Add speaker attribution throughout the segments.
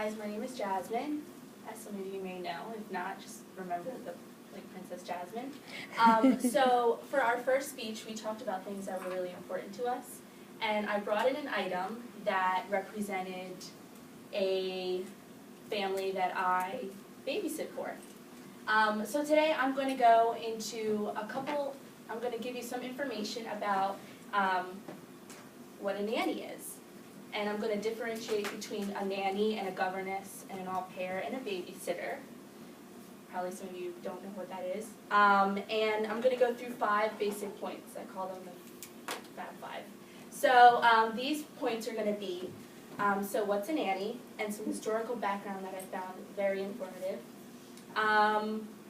Speaker 1: guys, my name is Jazmin, as some of you may know. If not, just remember the Princess Jazmin. So for our first speech, we talked about things that were really important to us, and I brought in an item that represented a family that I babysit for. So today I'm going to go into I'm going to give you some information about what a nanny is. And I'm going to differentiate between a nanny and a governess and an au pair and a babysitter. Probably some of you don't know what that is. And I'm going to go through 5 basic points. I call them the Fab 5. So these points are going to be, so what's a nanny, and some historical background that I found very informative.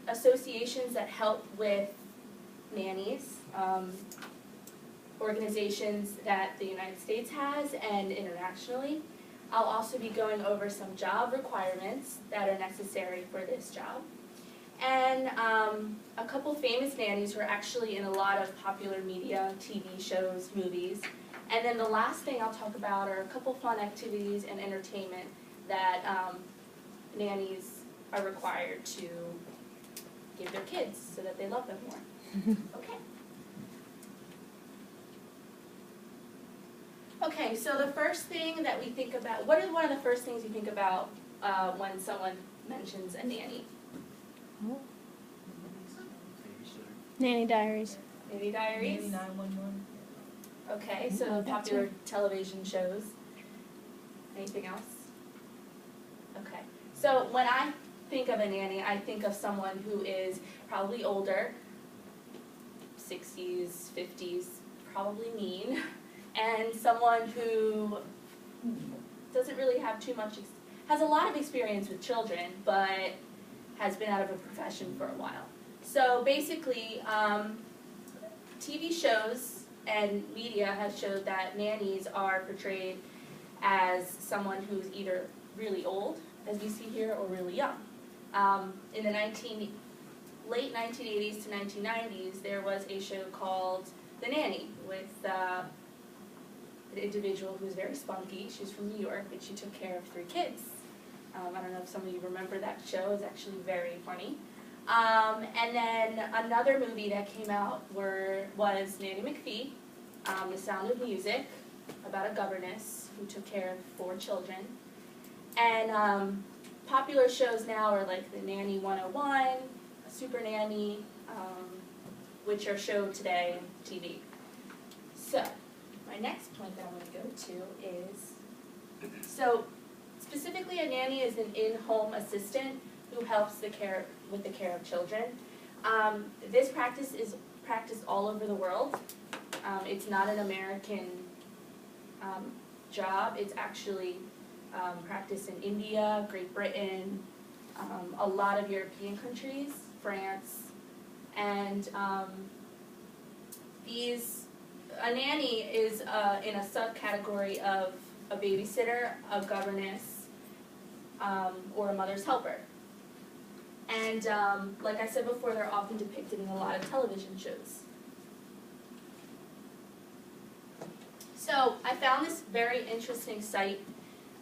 Speaker 1: Associations that help with nannies. Organizations that the United States has and internationally. I'll also be going over some job requirements that are necessary for this job. And a couple famous nannies who are actually in a lot of popular media, TV shows, movies. And then the last thing I'll talk about are a couple fun activities and entertainment that nannies are required to give their kids so that they love them more. Okay. Okay, so the first thing that we think about, what is one of the first things you think about when someone mentions a nanny?
Speaker 2: Nanny Diaries.
Speaker 1: Nanny Diaries?
Speaker 3: Nanny 911.
Speaker 1: Okay, so popular television shows. Anything else? Okay, so when I think of a nanny, I think of someone who is probably older, 60s, 50s, probably mean, and someone who doesn't really have too much, has a lot of experience with children, but has been out of a profession for a while. So basically, TV shows and media has showed that nannies are portrayed as someone who's either really old, as we see here, or really young. In the late 1980s to 1990s, there was a show called The Nanny with an individual who was very spunky. She was from New York, and she took care of 3 kids. I don't know if some of you remember that show. It was actually very funny. And then another movie that came out was Nanny McPhee, The Sound of Music, about a governess who took care of 4 children. And popular shows now are like the Nanny 101, Super Nanny, which are showed today on TV. So, my next point that I'm going to go to is, so specifically a nanny is an in-home assistant who helps with the care of children. This practice is practiced all over the world. It's not an American job. It's actually practiced in India, Great Britain, a lot of European countries, France, and a nanny is in a subcategory of a babysitter, a governess, or a mother's helper. And like I said before, they're often depicted in a lot of television shows. So I found this very interesting site,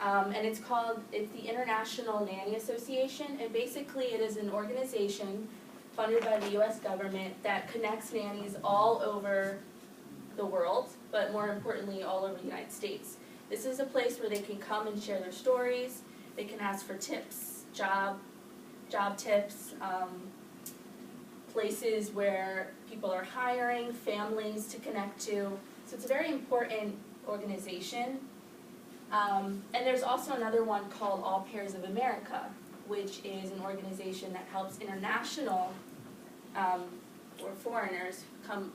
Speaker 1: and it's the International Nanny Association, and basically it is an organization funded by the U.S. government that connects nannies all over the world, but more importantly, all over the United States. This is a place where they can come and share their stories. They can ask for tips, job tips, places where people are hiring, families to connect to. So it's a very important organization. And there's also another one called Au Pairs of America, which is an organization that helps international or foreigners come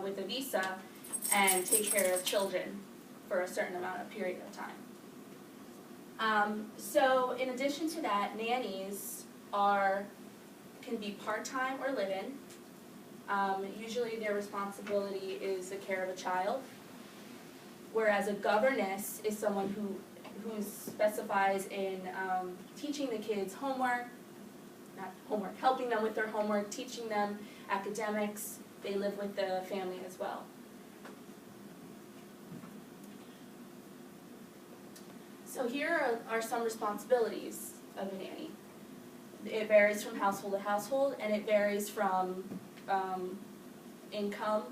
Speaker 1: with a visa and take care of children for a certain period of time. So in addition to that, nannies can be part-time or live-in. Usually their responsibility is the care of a child, whereas a governess is someone who specifies in teaching the kids helping them with their homework, teaching them academics. They live with the family as well. So here are some responsibilities of a nanny. It varies from household to household, and it varies from income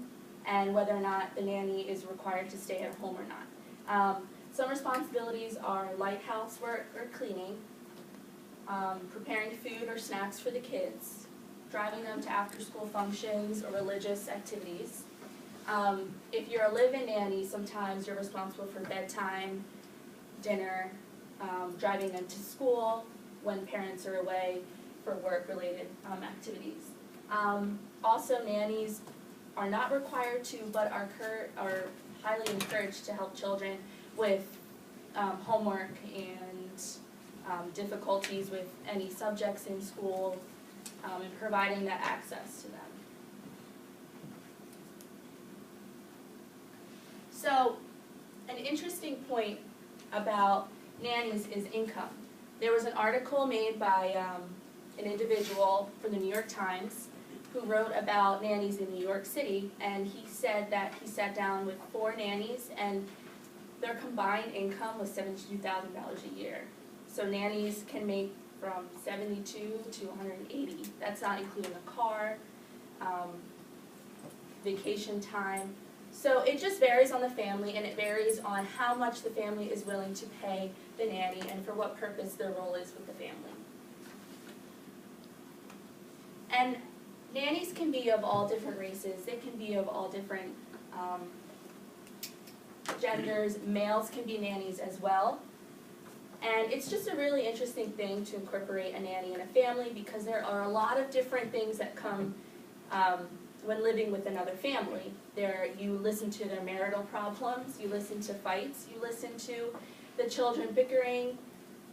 Speaker 1: and whether or not the nanny is required to stay at home or not. Some responsibilities are light housework or cleaning, preparing food or snacks for the kids, driving them to after-school functions or religious activities. If you're a live-in nanny, sometimes you're responsible for bedtime, dinner, driving them to school when parents are away for work-related activities. Also, nannies are not required to, but are highly encouraged to help children with homework and difficulties with any subjects in school, and providing that access to them. So, an interesting point about nannies is income. There was an article made by an individual from the New York Times who wrote about nannies in New York City, and he said that he sat down with 4 nannies and their combined income was $72,000 a year. So nannies can make from $72 to $180. That's not including a car, vacation time. So it just varies on the family, and it varies on how much the family is willing to pay the nanny and for what purpose their role is with the family. And nannies can be of all different races. They can be of all different genders. Males can be nannies as well. And it's just a really interesting thing to incorporate a nanny in a family, because there are a lot of different things that come when living with another family. You listen to their marital problems, you listen to fights, you listen to the children bickering.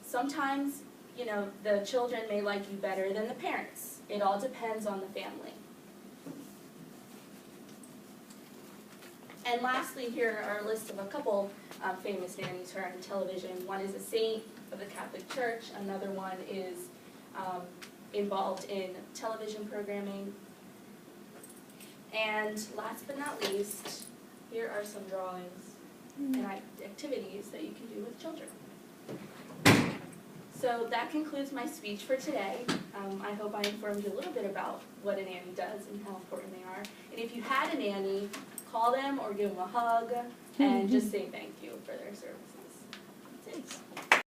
Speaker 1: Sometimes, the children may like you better than the parents. It all depends on the family. And lastly, here are a list of a couple famous nannies who are on television. One is a saint of the Catholic Church. Another one is involved in television programming. And last but not least, here are some drawings and activities that you can do with children. So that concludes my speech for today. I hope I informed you a little bit about what a nanny does and how important they are. And if you had a nanny, call them or give them a hug and just say thank you for their services. That's it.